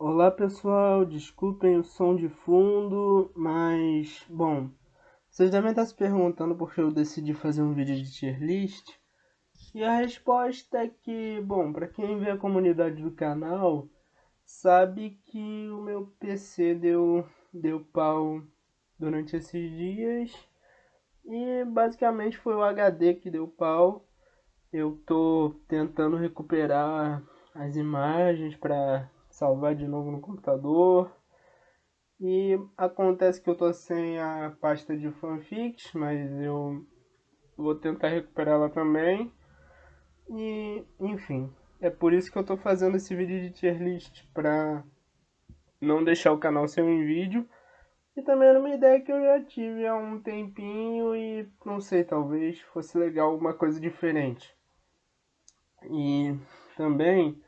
Olá pessoal, desculpem o som de fundo, mas bom, vocês devem estar se perguntando por que eu decidi fazer um vídeo de tier list. E a resposta é que, bom, para quem vê a comunidade do canal, sabe que o meu PC deu pau durante esses dias e basicamente foi o HD que deu pau. Eu tô tentando recuperar as imagens para salvar de novo no computador. E acontece que eu tô sem a pasta de fanfics, mas eu vou tentar recuperá-la também. E, enfim, é por isso que eu tô fazendo esse vídeo de tier list, pra não deixar o canal sem um vídeo. E também era uma ideia que eu já tive há um tempinho e não sei, talvez fosse legal alguma coisa diferente. E também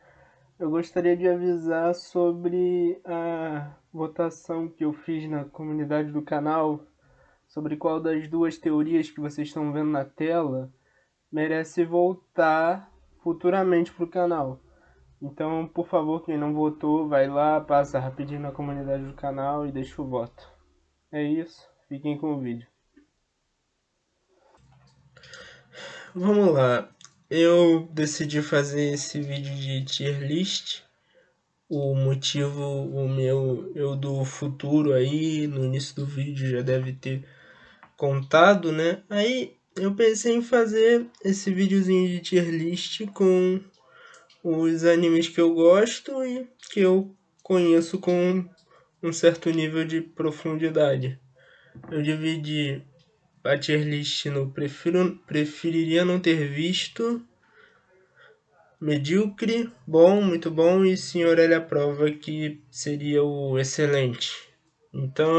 eu gostaria de avisar sobre a votação que eu fiz na comunidade do canal sobre qual das duas teorias que vocês estão vendo na tela merece voltar futuramente para o canal. Então, por favor, quem não votou, vai lá, passa rapidinho na comunidade do canal e deixa o voto. É isso, fiquem com o vídeo. Vamos lá, eu decidi fazer esse vídeo de tier list. O motivo, o meu eu do futuro aí, no início do vídeo já deve ter contado, né? Aí eu pensei em fazer esse videozinho de tier list com os animes que eu gosto e que eu conheço com um certo nível de profundidade. Eu dividi a tier list no preferiria não ter visto, medíocre, bom, muito bom e senhor ele aprova que seria o excelente. Então,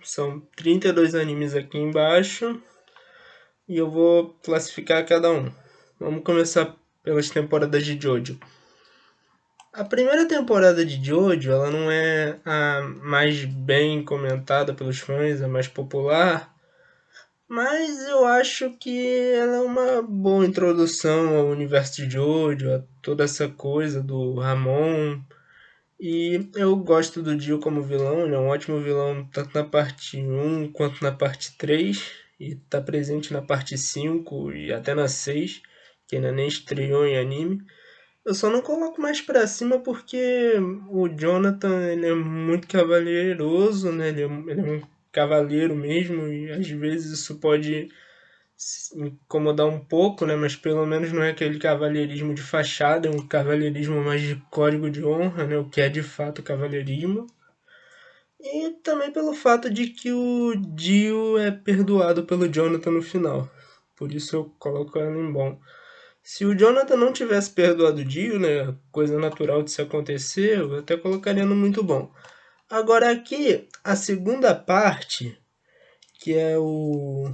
são 32 animes aqui embaixo e eu vou classificar cada um. Vamos começar pelas temporadas de Jojo. A primeira temporada de Jojo, ela não é a mais bem comentada pelos fãs, a mais popular, mas eu acho que ela é uma boa introdução ao universo de Jojo, a toda essa coisa do Ramon. E eu gosto do Dio como vilão, ele é um ótimo vilão tanto na parte 1 quanto na parte 3, e está presente na parte 5 e até na 6, que ainda nem estreou em anime. Eu só não coloco mais pra cima porque o Jonathan ele é muito cavalheiroso, né? Ele é um cavaleiro mesmo e às vezes isso pode incomodar um pouco, né? Mas pelo menos não é aquele cavalheirismo de fachada, é um cavalheirismo mais de código de honra, né? O que é de fato cavalheirismo. E também pelo fato de que o Dio é perdoado pelo Jonathan no final. Por isso eu coloco ela em bom. Se o Jonathan não tivesse perdoado o Dio, né, coisa natural de se acontecer, eu até colocaria no muito bom. Agora aqui, a segunda parte, que é o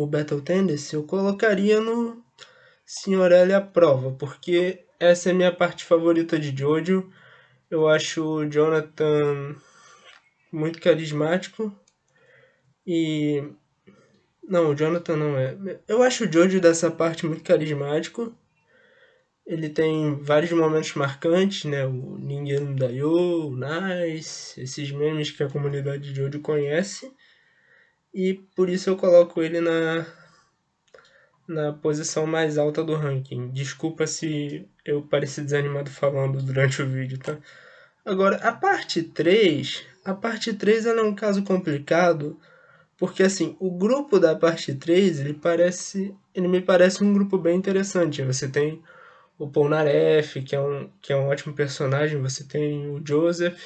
Battle Tendency, eu colocaria no Senhorelli à prova, porque essa é a minha parte favorita de Jojo. Eu acho o Jonathan muito carismático e... Não, o Jonathan não é. Eu acho o Jojo dessa parte muito carismático. Ele tem vários momentos marcantes, né? O Ningen Dayo, o Nice, esses memes que a comunidade de Jojo conhece. E por isso eu coloco ele na posição mais alta do ranking. Desculpa se eu pareci desanimado falando durante o vídeo, tá? Agora, a parte três ela é um caso complicado, porque assim, o grupo da parte 3 ele me parece um grupo bem interessante. Você tem o Polnareff, que é um ótimo personagem. Você tem o Joseph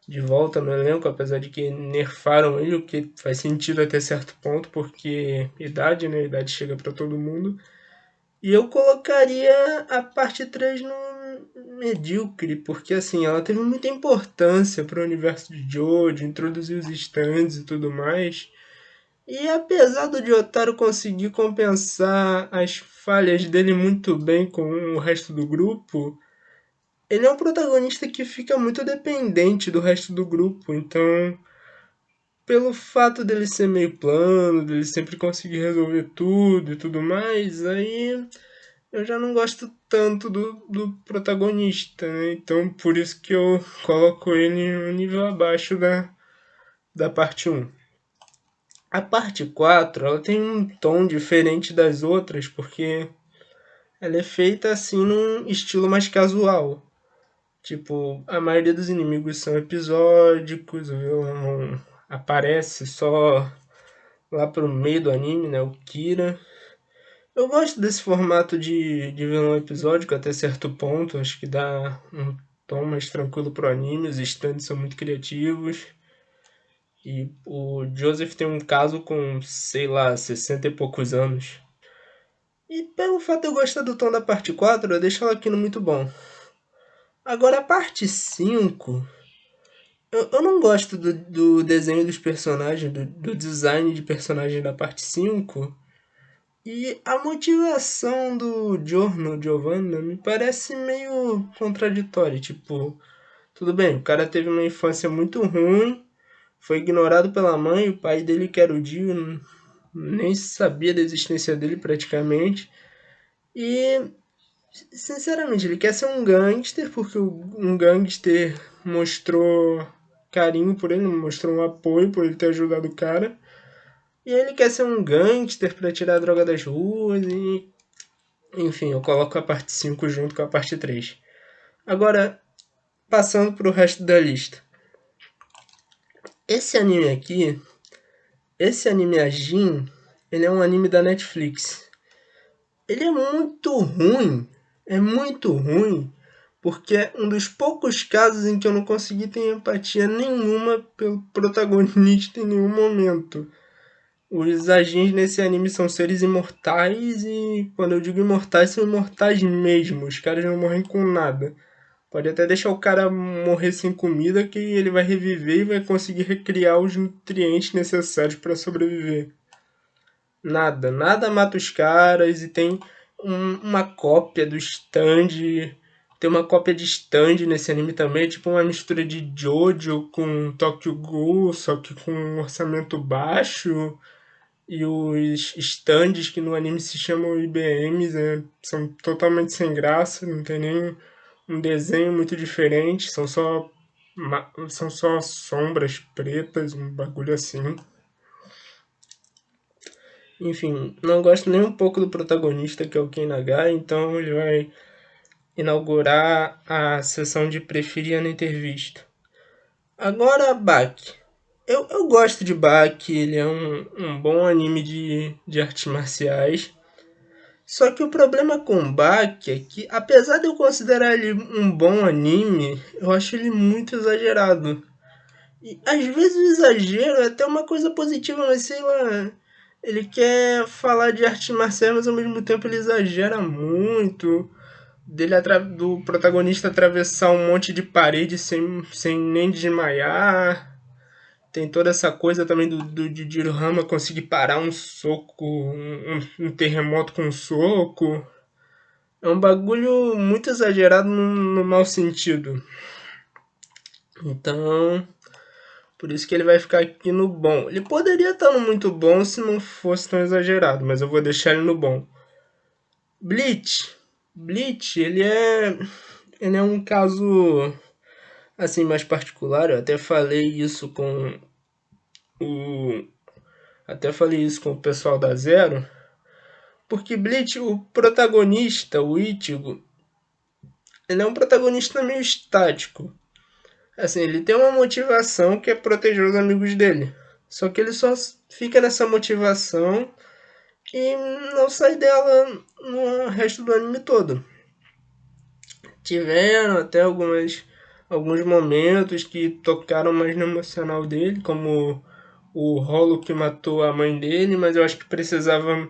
de volta no elenco, apesar de que nerfaram ele, o que faz sentido até certo ponto, porque idade, né? Idade chega para todo mundo. E eu colocaria a parte 3 no medíocre, porque assim, ela teve muita importância para o universo de Jojo, introduziu os stands e tudo mais. E apesar do Jotaro conseguir compensar as falhas dele muito bem com o resto do grupo, ele é um protagonista que fica muito dependente do resto do grupo. Então, pelo fato dele ser meio plano, dele sempre conseguir resolver tudo e tudo mais, aí eu já não gosto tanto do protagonista, né? Então por isso que eu coloco ele um nível abaixo da parte um. A parte 4 ela tem um tom diferente das outras, porque ela é feita assim num estilo mais casual. Tipo, a maioria dos inimigos são episódicos, o vilão aparece só lá pro meio do anime, né? O Kira. Eu gosto desse formato de vilão episódico até certo ponto, acho que dá um tom mais tranquilo pro anime, os stands são muito criativos. E o Joseph tem um caso com, sei lá, 60 e poucos anos. E pelo fato de eu gostar do tom da parte 4, eu deixo ela aqui no muito bom. Agora a parte 5, eu não gosto do desenho dos personagens, do design de personagem da parte 5. E a motivação do Giorno Giovanna me parece meio contraditória. Tipo, tudo bem, o cara teve uma infância muito ruim, foi ignorado pela mãe, o pai dele, que era o Dio, nem sabia da existência dele praticamente. E, sinceramente, ele quer ser um gangster, porque um gangster mostrou carinho por ele, mostrou um apoio por ele ter ajudado o cara. E ele quer ser um gangster pra tirar a droga das ruas e. Enfim, eu coloco a parte 5 junto com a parte 3. Agora, passando pro resto da lista. Esse anime aqui, esse anime Ajin, ele é um anime da Netflix. Ele é muito ruim, porque é um dos poucos casos em que eu não consegui ter empatia nenhuma pelo protagonista em nenhum momento. Os Ajins nesse anime são seres imortais e quando eu digo imortais, são imortais mesmo. Os caras não morrem com nada. Pode até deixar o cara morrer sem comida que ele vai reviver e vai conseguir recriar os nutrientes necessários para sobreviver. Nada, nada mata os caras e tem uma cópia do stand. Tem uma cópia de stand nesse anime também, tipo uma mistura de Jojo com Tokyo Ghoul, só que com um orçamento baixo. E os stands que no anime se chamam IBMs, são totalmente sem graça, não tem nem um desenho muito diferente, são só sombras pretas, um bagulho assim. Enfim, não gosto nem um pouco do protagonista, que é o Ken Nagai, então ele vai inaugurar a sessão de preferir nem ter visto. Agora, Baki. Eu gosto de Baki, ele é um bom anime de artes marciais. Só que o problema com o Baki é que, apesar de eu considerar ele um bom anime, eu acho ele muito exagerado. E às vezes o exagero é até uma coisa positiva, mas sei lá. Ele quer falar de arte marcial, mas ao mesmo tempo ele exagera muito. Do protagonista atravessar um monte de parede sem nem desmaiar. Tem toda essa coisa também do Jujutsu Rama conseguir parar um soco, um terremoto com um soco. É um bagulho muito exagerado no mau sentido. Então, por isso que ele vai ficar aqui no bom. Ele poderia estar no muito bom se não fosse tão exagerado, mas eu vou deixar ele no bom. Bleach. Bleach, ele é um caso assim mais particular. Eu o até falei isso com o pessoal da Zero, porque Bleach, o protagonista, o Ichigo, ele é um protagonista meio estático. Assim, ele tem uma motivação que é proteger os amigos dele. Só que ele só fica nessa motivação e não sai dela no resto do anime todo. Tiveram até alguns momentos que tocaram mais no emocional dele, como o rolo que matou a mãe dele, mas eu acho que precisava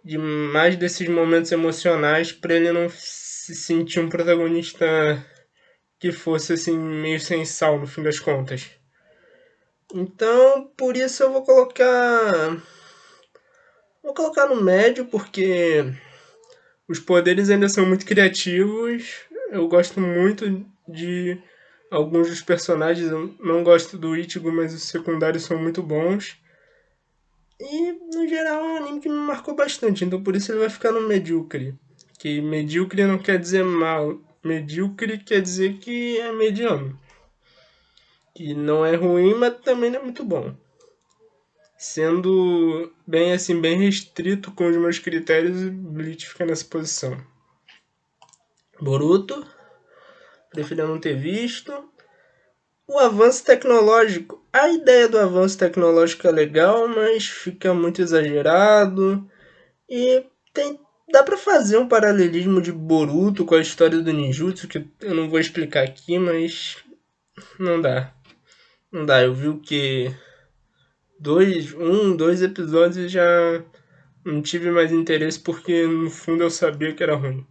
de mais desses momentos emocionais para ele não se sentir um protagonista que fosse assim meio sem sal no fim das contas. Então, por isso eu vou colocar no médio porque os poderes ainda são muito criativos. Eu gosto muito de alguns dos personagens, eu não gosto do Ichigo, mas os secundários são muito bons. E, no geral, é um anime que me marcou bastante, então por isso ele vai ficar no medíocre. Que medíocre não quer dizer mal. Medíocre quer dizer que é mediano. Que não é ruim, mas também não é muito bom. Sendo bem assim, bem restrito com os meus critérios, o Bleach fica nessa posição. Boruto, preferia não ter visto. O avanço tecnológico. A ideia do avanço tecnológico é legal, mas fica muito exagerado. E dá pra fazer um paralelismo de Boruto com a história do ninjutsu, que eu não vou explicar aqui, mas não dá. Não dá, eu vi o que? Dois episódios e já não tive mais interesse porque no fundo eu sabia que era ruim.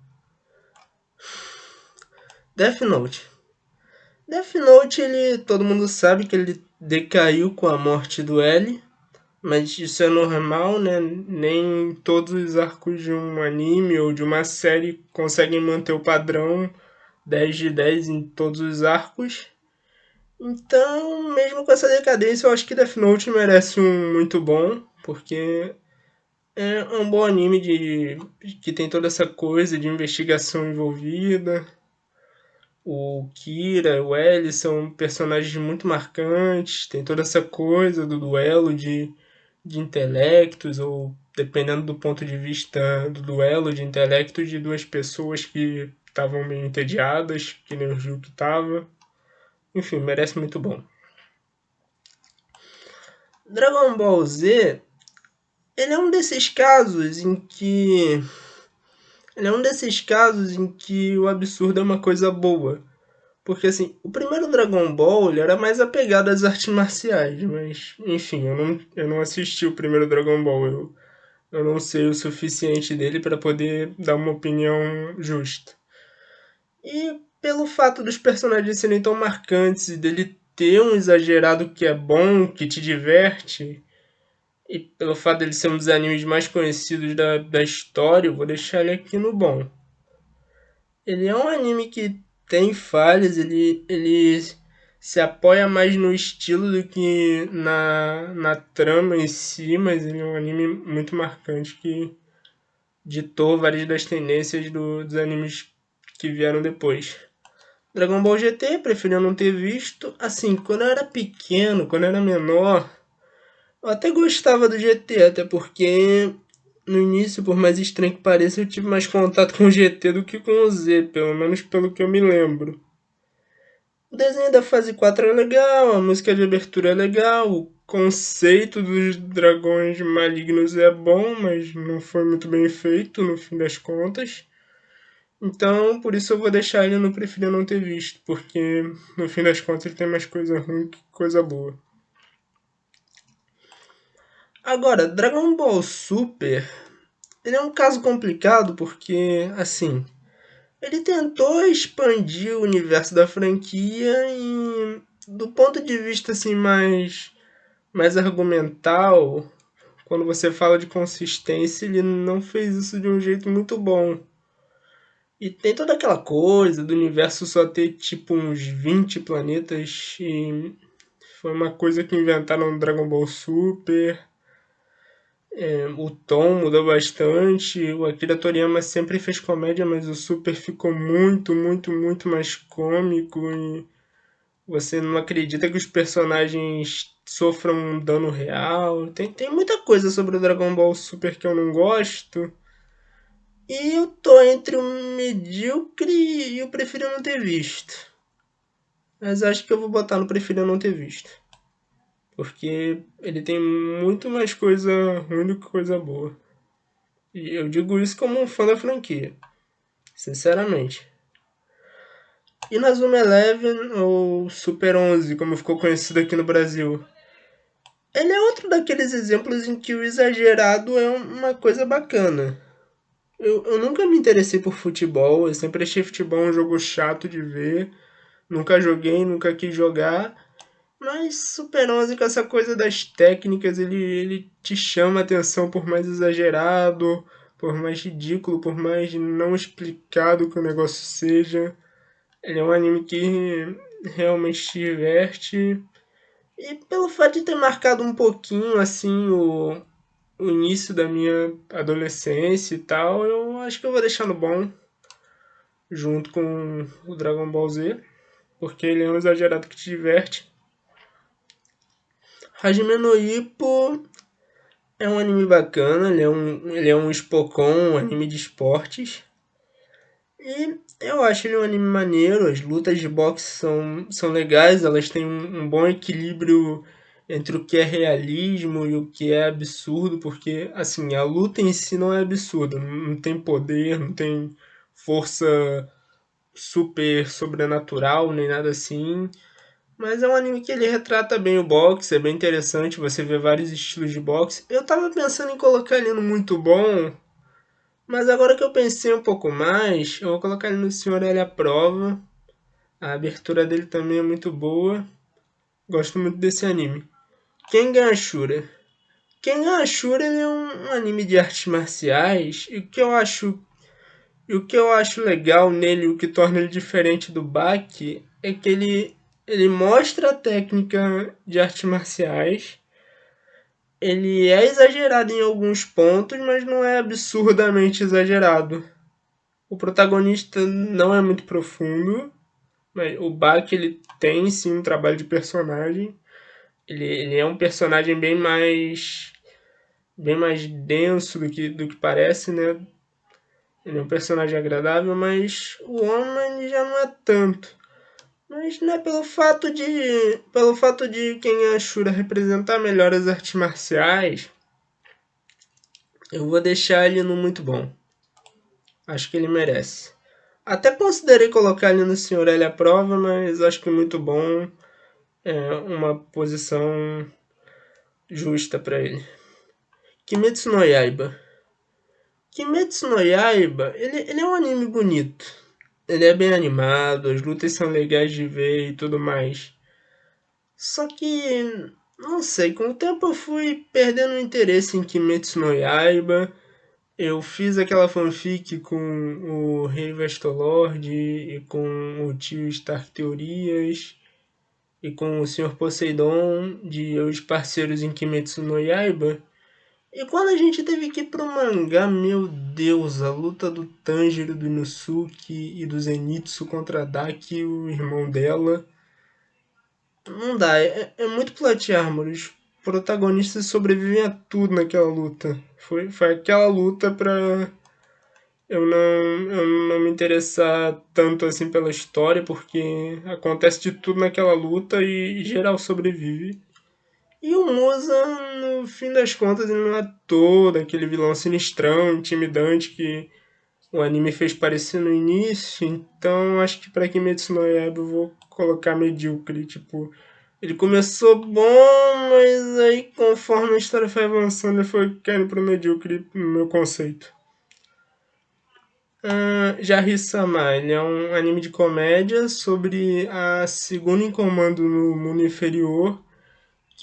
Death Note. Death Note, todo mundo sabe que ele decaiu com a morte do L, mas isso é normal, né? Nem todos os arcos de um anime ou de uma série conseguem manter o padrão 10 de 10 em todos os arcos. Então, mesmo com essa decadência, eu acho que Death Note merece um muito bom, porque é um bom anime que tem toda essa coisa de investigação envolvida. O Kira, o L são personagens muito marcantes, tem toda essa coisa do duelo de intelectos, ou dependendo do ponto de vista do duelo de intelectos de duas pessoas que estavam meio entediadas, que nem o Juki estava. Enfim, merece muito bom. Dragon Ball Z, ele é um desses casos em que o absurdo é uma coisa boa. Porque assim, o primeiro Dragon Ball ele era mais apegado às artes marciais, mas enfim, eu não assisti o primeiro Dragon Ball, eu não sei o suficiente dele para poder dar uma opinião justa. E pelo fato dos personagens serem tão marcantes e dele ter um exagerado que é bom, que te diverte, e pelo fato dele ser um dos animes mais conhecidos da história, eu vou deixar ele aqui no bom. Ele é um anime que tem falhas, ele se apoia mais no estilo do que na trama em si, mas ele é um anime muito marcante que ditou várias das tendências dos animes que vieram depois. Dragon Ball GT, preferi não ter visto. Assim, quando eu era pequeno, quando eu era menor, eu até gostava do GT, até porque no início, por mais estranho que pareça, eu tive mais contato com o GT do que com o Z, pelo menos pelo que eu me lembro. O desenho da fase 4 é legal, a música de abertura é legal, o conceito dos dragões malignos é bom, mas não foi muito bem feito no fim das contas. Então, por isso eu vou deixar ele no preferir não ter visto, porque no fim das contas ele tem mais coisa ruim que coisa boa. Agora, Dragon Ball Super, ele é um caso complicado porque, assim, ele tentou expandir o universo da franquia e, do ponto de vista assim mais argumental, quando você fala de consistência, ele não fez isso de um jeito muito bom. E tem toda aquela coisa do universo só ter tipo uns 20 planetas e foi uma coisa que inventaram no Dragon Ball Super. O tom mudou bastante. O Akira Toriyama sempre fez comédia, mas o Super ficou muito, muito, muito mais cômico. E você não acredita que os personagens sofram um dano real. Tem muita coisa sobre o Dragon Ball Super que eu não gosto. E eu tô entre o medíocre e o prefiro não ter visto. Mas acho que eu vou botar no prefiro não ter visto. Porque ele tem muito mais coisa ruim do que coisa boa. E eu digo isso como um fã da franquia, sinceramente. E na Zuma Eleven, ou Super 11, como ficou conhecido aqui no Brasil, ele é outro daqueles exemplos em que o exagerado é uma coisa bacana. Eu nunca me interessei por futebol, eu sempre achei futebol um jogo chato de ver. Nunca joguei, nunca quis jogar. Mas Super 11 com essa coisa das técnicas, ele te chama a atenção por mais exagerado, por mais ridículo, por mais não explicado que o negócio seja. Ele é um anime que realmente te diverte. E pelo fato de ter marcado um pouquinho assim o início da minha adolescência e tal, eu acho que eu vou deixar no bom, junto com o Dragon Ball Z, porque ele é um exagerado que te diverte. Hajime no Ippo é um anime bacana, ele é um Spokon, um anime de esportes. E eu acho ele um anime maneiro, as lutas de boxe são legais, elas têm um bom equilíbrio entre o que é realismo e o que é absurdo, porque assim, a luta em si não é absurda, não tem poder, não tem força super sobrenatural, nem nada assim. Mas é um anime que ele retrata bem o boxe, é bem interessante você ver vários estilos de boxe. Eu tava pensando em colocar ele no muito bom, mas agora que eu pensei um pouco mais, eu vou colocar ele no Senhor L à prova. A abertura dele também é muito boa. Gosto muito desse anime. Kengan Ashura. Kengan Ashura ele é um anime de artes marciais. E o que eu acho legal nele, o que torna ele diferente do Baki, é que ele mostra a técnica de artes marciais. Ele é exagerado em alguns pontos, mas não é absurdamente exagerado. O protagonista não é muito profundo, mas o Baki ele tem sim um trabalho de personagem. Ele é um personagem bem mais denso do que parece, né? Ele é um personagem agradável, mas o homem já não é tanto. Mas né, pelo fato de quem é a Ashura representar melhor as artes marciais, eu vou deixar ele no muito bom. Acho que ele merece. Até considerei colocar ele no Senhor L à prova, mas acho que muito bom é uma posição justa para ele. Kimetsu no Yaiba. Kimetsu no Yaiba, ele é um anime bonito. Ele é bem animado, as lutas são legais de ver e tudo mais. Só que, não sei, com o tempo eu fui perdendo o interesse em Kimetsu no Yaiba. Eu fiz aquela fanfic com o Rei Vestolord e com o tio Stark Teorias e com o Sr. Poseidon de os parceiros em Kimetsu no Yaiba. E quando a gente teve que ir pro mangá, meu Deus, a luta do Tanjiro, do Inosuke e do Zenitsu contra a Daki, o irmão dela. Não dá, é muito plot armor. Os protagonistas sobrevivem a tudo naquela luta. Foi aquela luta pra eu não me interessar tanto assim pela história, porque acontece de tudo naquela luta e geral sobrevive. E o Musa, no fim das contas, ele não é todo aquele vilão sinistrão, intimidante que o anime fez parecer no início. Então acho que pra Kimetsu no Yaiba eu vou colocar medíocre. Tipo, ele começou bom, mas aí conforme a história foi avançando, ele foi caindo pro medíocre no meu conceito. Jarri-sama, ele é um anime de comédia sobre a segunda em comando no mundo inferior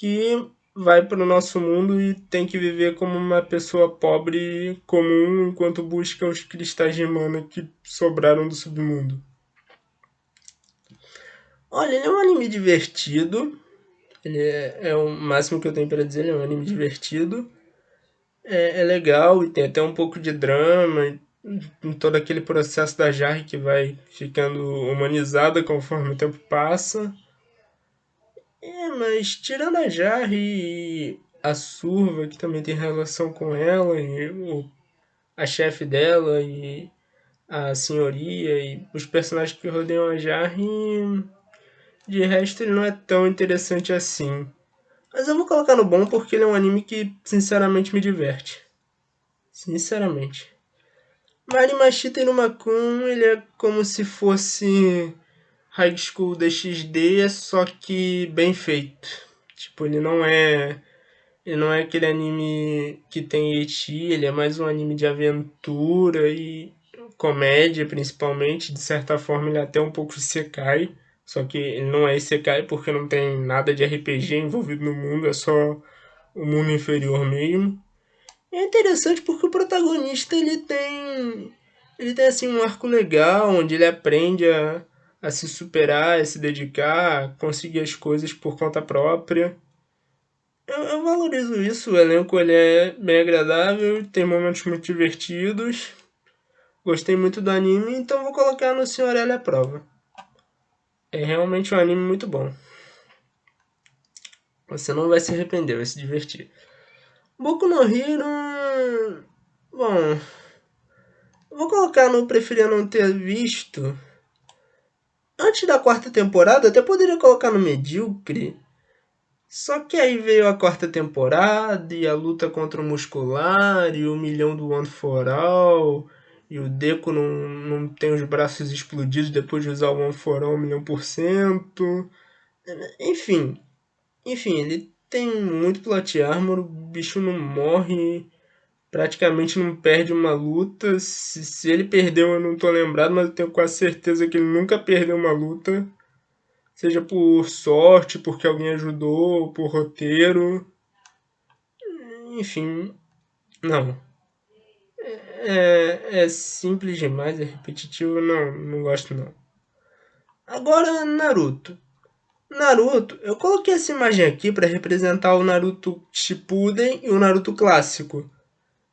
que vai para o nosso mundo e tem que viver como uma pessoa pobre comum enquanto busca os cristais de mana que sobraram do submundo. Olha, ele é um anime divertido. Ele é o máximo que eu tenho para dizer. Ele é um anime divertido. É legal e tem até um pouco de drama em todo aquele processo da Jarre que vai ficando humanizada conforme o tempo passa. Mas tirando a Jarre e a Surva, que também tem relação com ela, e a chefe dela, e a senhoria, e os personagens que rodeiam a Jarre, de resto ele não é tão interessante assim. Mas eu vou colocar no bom porque ele é um anime que sinceramente me diverte. Sinceramente. Mari Mashita Inumakun, ele é como se fosse High School DxD, só que bem feito. Tipo, ele não é aquele anime que tem eti, ele é mais um anime de aventura e comédia, principalmente. De certa forma, ele é até um pouco isekai. Só que ele não é isekai porque não tem nada de RPG envolvido no mundo, é só o mundo inferior mesmo. É interessante porque o protagonista ele tem assim um arco legal onde ele aprende a se superar, a se dedicar, a conseguir as coisas por conta própria. Eu valorizo isso, o elenco ele é bem agradável, tem momentos muito divertidos. Gostei muito do anime, então vou colocar no Senhor L à prova. É realmente um anime muito bom. Você não vai se arrepender, vai se divertir. Boku no Hero. Bom, vou colocar no Preferia Não Ter Visto. Antes da quarta temporada, até poderia colocar no Medíocre. Só que aí veio a quarta temporada e a luta contra o Muscular e o milhão do One for All. E o Deco não tem os braços explodidos depois de usar o One for All 1.000%. Enfim, ele tem muito plot armor, o bicho não morre, praticamente não perde uma luta. Se ele perdeu, eu não tô lembrado, mas eu tenho quase certeza que ele nunca perdeu uma luta. Seja por sorte, porque alguém ajudou, por roteiro. Enfim, não. É simples demais, é repetitivo, não gosto não. Agora, Naruto. Naruto, eu coloquei essa imagem aqui para representar o Naruto Shippuden e o Naruto clássico.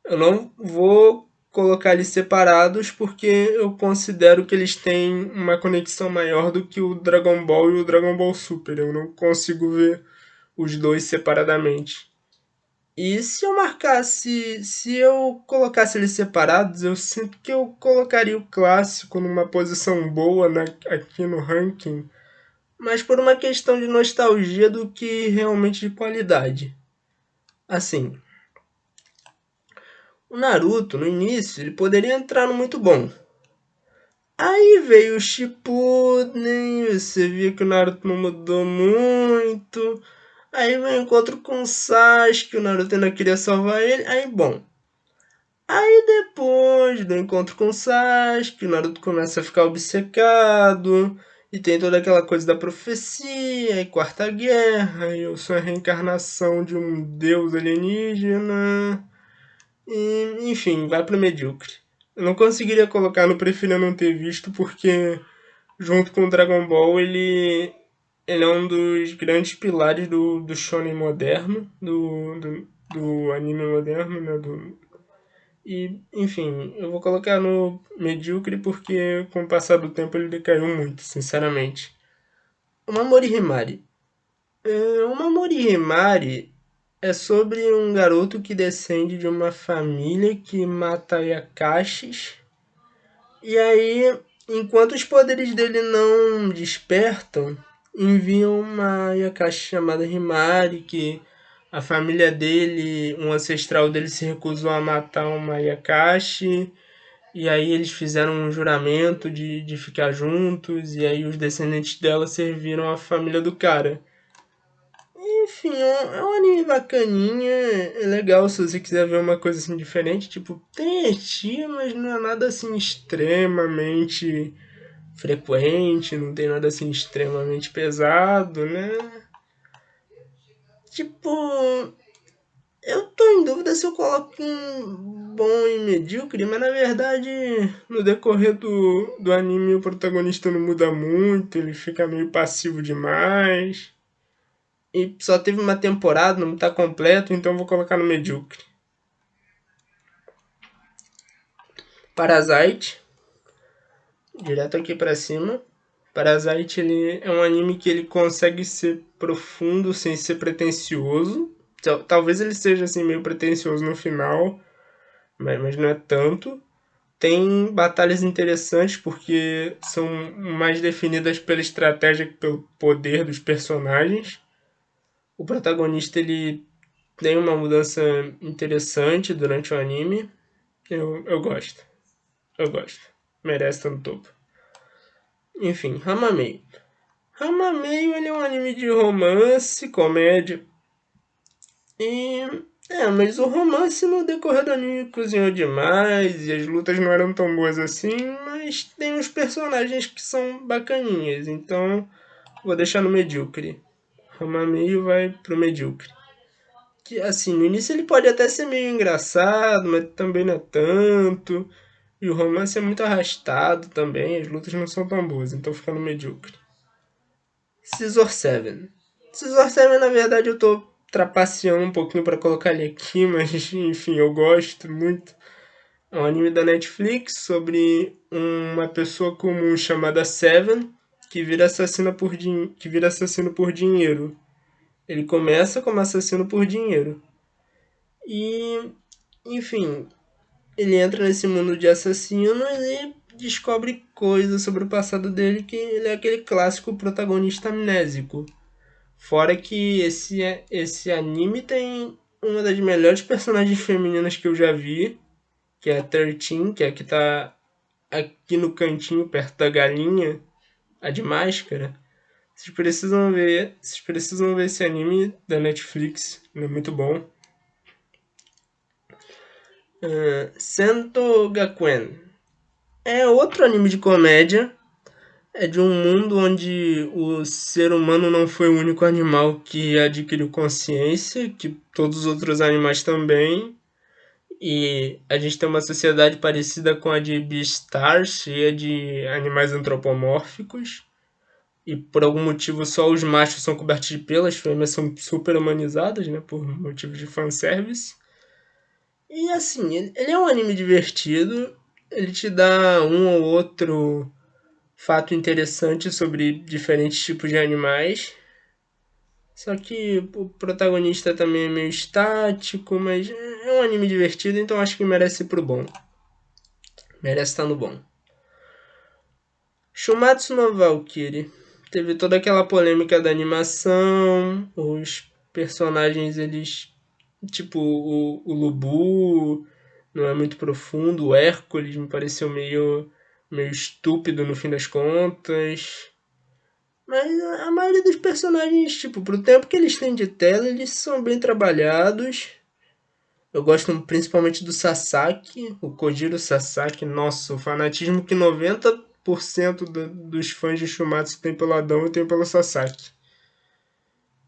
Eu não vou colocar eles separados porque eu considero que eles têm uma conexão maior do que o Dragon Ball e o Dragon Ball Super. Eu não consigo ver os dois separadamente. E se eu colocasse eles separados, eu sinto que eu colocaria o clássico numa posição boa aqui no ranking, mas por uma questão de nostalgia do que realmente de qualidade. Assim, o Naruto, no início, ele poderia entrar no muito bom. Aí veio o Shippuden, você via que o Naruto não mudou muito. Aí veio o encontro com o Sasuke, o Naruto ainda queria salvar ele. Aí, bom. Aí depois do encontro com o Sasuke, o Naruto começa a ficar obcecado. E tem toda aquela coisa da profecia, e Quarta Guerra, e eu sou a reencarnação de um deus alienígena. E, enfim, vai pro medíocre. Eu não conseguiria colocar no Preferia Não Ter Visto, porque junto com o Dragon Ball ele é um dos grandes pilares do shonen moderno, do anime moderno, né? E, enfim, eu vou colocar no medíocre porque com o passar do tempo ele decaiu muito, sinceramente. O Mamori Himari. O Mamori Himari é sobre um garoto que descende de uma família que mata Yakashis. E aí, enquanto os poderes dele não despertam, enviam uma Yakashi chamada Himari, que a família dele, um ancestral dele se recusou a matar uma Yakashi. E aí eles fizeram um juramento de ficar juntos, e aí os descendentes dela serviram a família do cara. Enfim, é um anime bacaninha, é legal se você quiser ver uma coisa assim diferente, tipo, tem esti, mas não é nada assim extremamente frequente, não tem nada assim extremamente pesado, né? Tipo, eu tô em dúvida se eu coloco um bom e medíocre, mas na verdade, no decorrer do anime, o protagonista não muda muito, ele fica meio passivo demais. E só teve uma temporada, não tá completo, então vou colocar no medíocre. Parasite, direto aqui pra cima. Parasite ele é um anime que ele consegue ser profundo sem ser pretensioso. Talvez ele seja assim meio pretensioso no final, mas não é tanto. Tem batalhas interessantes porque são mais definidas pela estratégia que pelo poder dos personagens. O protagonista ele tem uma mudança interessante durante o anime. Eu gosto. Eu gosto. Merece estar no topo. Enfim, Hamameio. Hamameio ele é um anime de romance, comédia. E. Mas o romance no decorrer do anime cozinhou demais e as lutas não eram tão boas assim, mas tem uns personagens que são bacaninhas, então vou deixar no medíocre. Hamameio vai pro medíocre. Que assim, no início ele pode até ser meio engraçado, mas também não é tanto. E o romance é muito arrastado também, as lutas não são tão boas, então fica no medíocre. Scissor 7. Scissor 7, na verdade, eu tô trapaceando um pouquinho pra colocar ele aqui, mas enfim, eu gosto muito. É um anime da Netflix sobre uma pessoa comum chamada Seven que vira que vira assassino por dinheiro. Ele começa como assassino por dinheiro. E, enfim, ele entra nesse mundo de assassinos e descobre coisas sobre o passado dele, que ele é aquele clássico protagonista amnésico. Fora que esse anime tem uma das melhores personagens femininas que eu já vi, que é a 13, que é a que tá aqui no cantinho, perto da galinha, a de máscara. Vocês precisam ver esse anime da Netflix, ele é muito bom. Sento Gakuen é outro anime de comédia. É de um mundo onde o ser humano não foi o único animal que adquiriu consciência, que todos os outros animais também. E a gente tem uma sociedade parecida com a de Beastar, cheia de animais antropomórficos. E por algum motivo só os machos são cobertos de pelo, as fêmeas são super humanizadas, né? Por motivos de fanservice. E assim, ele é um anime divertido. Ele te dá um ou outro fato interessante sobre diferentes tipos de animais. Só que o protagonista também é meio estático, mas é um anime divertido, então acho que merece ir pro bom. Merece estar no bom. Shumatsu no Valkyrie. Teve toda aquela polêmica da animação, os personagens, eles... Tipo, o Lubu não é muito profundo, o Hércules me pareceu meio estúpido no fim das contas. Mas a maioria dos personagens, tipo, pro tempo que eles têm de tela, eles são bem trabalhados. Eu gosto principalmente do Sasaki, o Kojiro Sasaki. Nossa, o fanatismo que 90% dos fãs de Shumatsu tem pelo Adão e tem pelo Sasaki.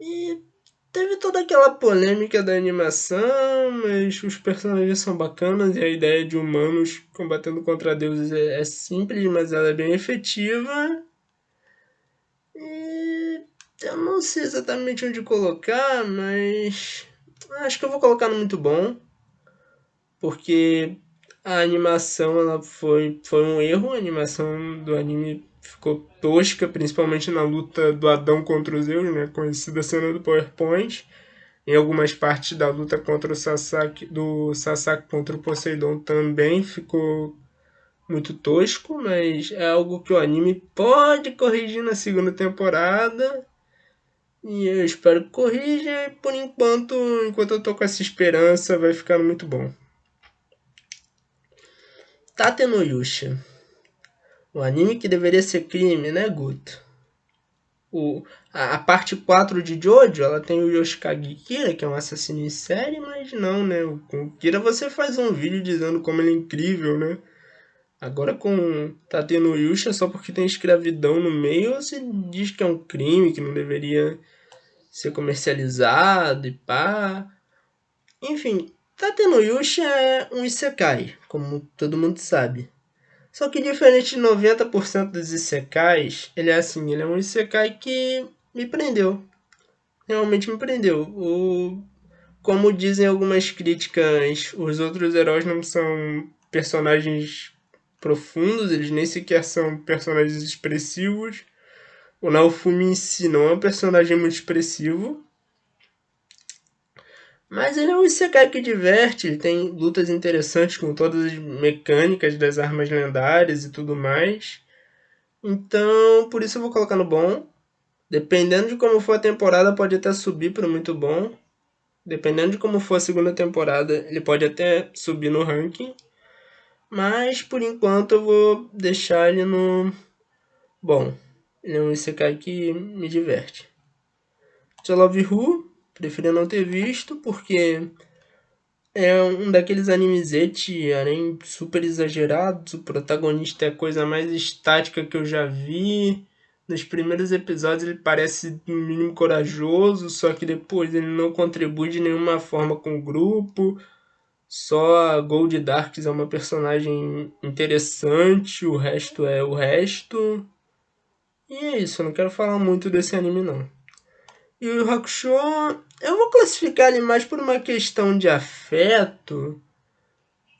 E teve toda aquela polêmica da animação, mas os personagens são bacanas e a ideia de humanos combatendo contra deuses é simples, mas ela é bem efetiva. E eu não sei exatamente onde colocar, mas acho que eu vou colocar no muito bom, porque a animação ela foi um erro, a animação do anime ficou tosca, principalmente na luta do Adão contra os Zeus, né, conhecida cena do PowerPoint. Em algumas partes da luta contra o Sasaki, do Sasaki contra o Poseidon também ficou muito tosco, mas é algo que o anime pode corrigir na segunda temporada. E eu espero que corrija e por enquanto eu tô com essa esperança, vai ficando muito bom. Tate no Yusha. O anime que deveria ser crime, né, Guto? A parte 4 de Jojo, ela tem o Yoshikage Kira, que é um assassino em série, mas não, né? Com o Kira você faz um vídeo dizendo como ele é incrível, né? Agora com Tate no Yusha, só porque tem escravidão no meio, você diz que é um crime, que não deveria ser comercializado e pá. Enfim, Tate no Yusha é um isekai, como todo mundo sabe. Só que diferente de 90% dos isekais, ele é assim, ele é um isekai que me prendeu. Realmente me prendeu. Como dizem algumas críticas, os outros heróis não são personagens profundos, eles nem sequer são personagens expressivos. O Naofumi em si não é um personagem muito expressivo, mas ele é um isekai que diverte, ele tem lutas interessantes com todas as mecânicas das armas lendárias e tudo mais. Então, por isso eu vou colocar no bom. Dependendo de como for a temporada, pode até subir para muito bom. Dependendo de como for a segunda temporada, ele pode até subir no ranking. Mas por enquanto eu vou deixar ele no bom. Ele é um isekai que me diverte. I Love Who, preferi não ter visto, porque é um daqueles animezete, além super exagerados. O protagonista é a coisa mais estática que eu já vi. Nos primeiros episódios ele parece no mínimo corajoso, só que depois ele não contribui de nenhuma forma com o grupo. Só a Gold Darks é uma personagem interessante, o resto é o resto. E é isso, eu não quero falar muito desse anime não. E o Yu Hakusho, eu vou classificar ele mais por uma questão de afeto,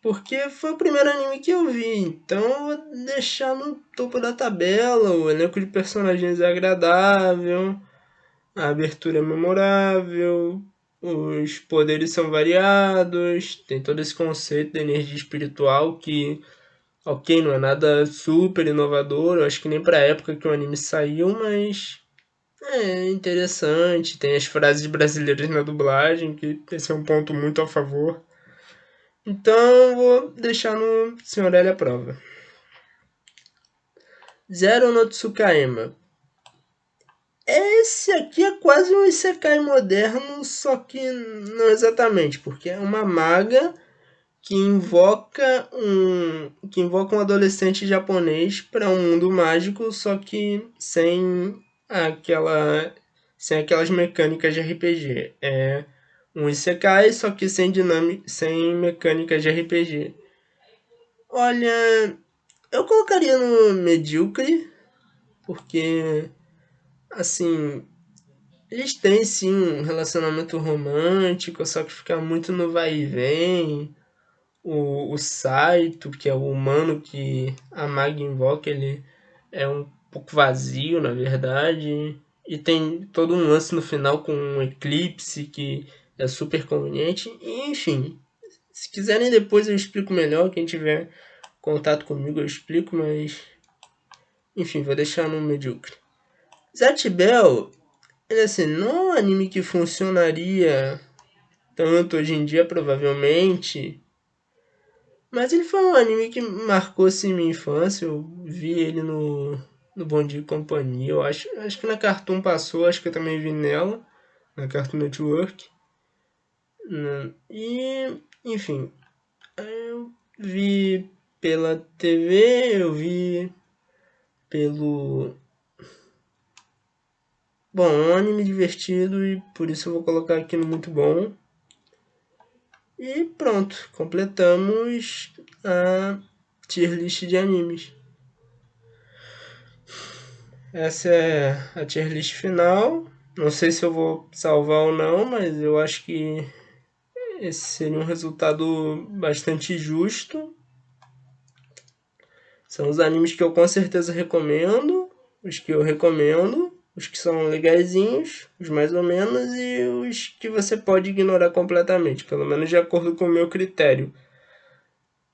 porque foi o primeiro anime que eu vi, então eu vou deixar no topo da tabela. O elenco de personagens é agradável, a abertura é memorável, os poderes são variados, tem todo esse conceito da energia espiritual que, ok, não é nada super inovador, eu acho que nem pra época que o anime saiu, mas é interessante. Tem as frases brasileiras na dublagem, que esse é um ponto muito a favor. Então vou deixar no Senhor L a prova. Zero no Tsukaima. Esse aqui é quase um Isekai moderno, só que não exatamente, porque é uma maga que invoca um adolescente japonês para um mundo mágico, só que aquela sem aquelas mecânicas de RPG. É um Isekai, só que sem mecânicas de RPG. Olha, eu colocaria no medíocre, porque assim, eles têm sim um relacionamento romântico, só que fica muito no vai e vem. O Saito, que é o humano que a Mag invoca, ele é um pouco vazio, na verdade. E tem todo um lance no final com um eclipse que é super conveniente. E, enfim, se quiserem depois eu explico melhor. Quem tiver contato comigo eu explico, mas enfim, vou deixar no medíocre. Zatch Bell, ele assim, não é um anime que funcionaria tanto hoje em dia, provavelmente. Mas ele foi um anime que marcou assim minha infância. Eu vi ele no Bom Dia e Companhia. Eu acho que na Cartoon passou, acho que eu também vi nela, na Cartoon Network. E, enfim, eu vi pela TV, eu vi pelo. Bom, um anime divertido e por isso eu vou colocar aqui no muito bom. E pronto, completamos a tier list de animes. Essa é a tier list final. Não sei se eu vou salvar ou não, mas eu acho que esse seria um resultado bastante justo. São os animes que eu com certeza recomendo, os que eu recomendo, os que são legaisinhos, os mais ou menos, e os que você pode ignorar completamente, pelo menos de acordo com o meu critério.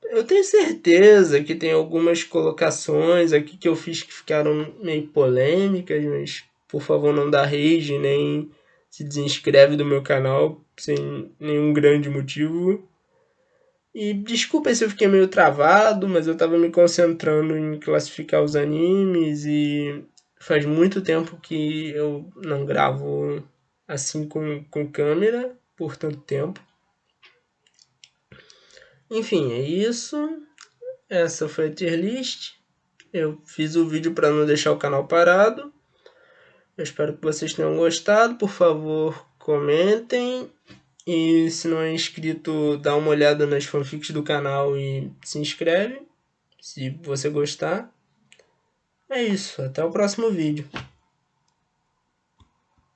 Eu tenho certeza que tem algumas colocações aqui que eu fiz que ficaram meio polêmicas, mas por favor não dá rage nem se desinscreve do meu canal sem nenhum grande motivo. E desculpa se eu fiquei meio travado, mas eu tava me concentrando em classificar os animes e faz muito tempo que eu não gravo assim com câmera por tanto tempo. Enfim, é isso. Essa foi a tier list. Eu fiz o vídeo para não deixar o canal parado. Eu espero que vocês tenham gostado. Por favor, comentem. E se não é inscrito, dá uma olhada nas fanfics do canal e se inscreve, se você gostar. É isso, até o próximo vídeo.